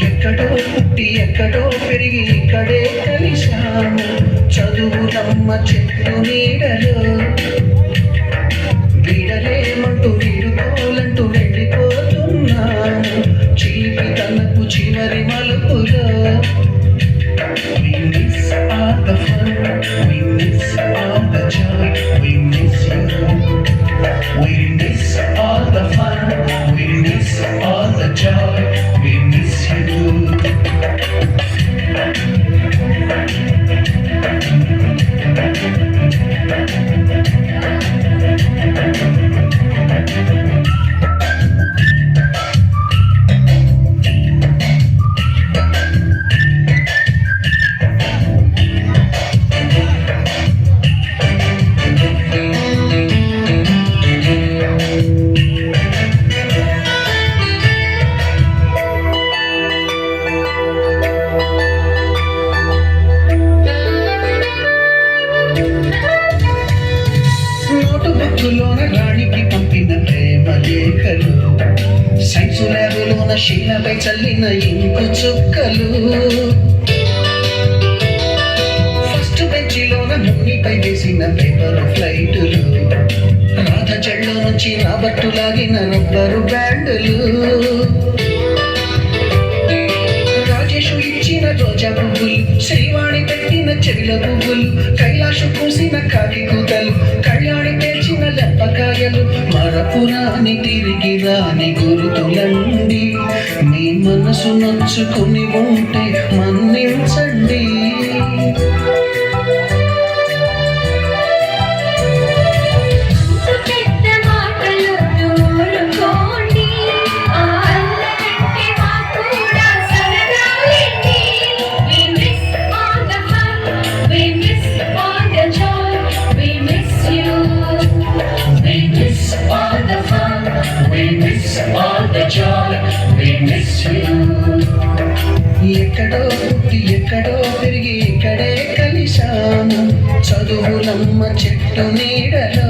ఎక్కడో పుట్టి ఎక్కడో పెరిగి ఇక్కడే కలిశాము చదువులమ్మ చెట్టు నీడలో వీడలేమంటూ వీడుకోలంటూ వెళ్ళిపోతున్నాము చిలిపి తనకు చివరి మలుపులో We miss all the fun, we miss all the joy, we miss you. We miss all the fun, we miss all the joy, we miss you. నోటుబుక్కులోన రాణికి పంపిన ప్రేమ లేఖలు సైన్సు ల్యాబులోన శీలపై చల్లిన ఇంకు చుక్కలు ఫస్ట్ బెంచిలోన మునిపై వేసిన పేపర్ ఫ్లైటులు రాధ చెళ్ళ నుంచి నా బట్టు లాగిన రబ్బరు బ్యాండులు రాజేషు ఇచ్చిన రోజా పువ్వులు శ్రీవాణి పెట్టిన చెవిల పువ్వులు కైలాషు పూసిన కాకి కూతలు కళ్యాణి పేర్చిన లెప్పకాయలు మరపురాని తిరిగి రాని గురుతులండి మీ మనసు నొచ్చుకుని ఉంటే మన్నించండి ఎక్కడో పుట్టి ఎక్కడో పెరిగి ఇక్కడే కలిశాను చదువులమ్మ చెట్టు నీడలో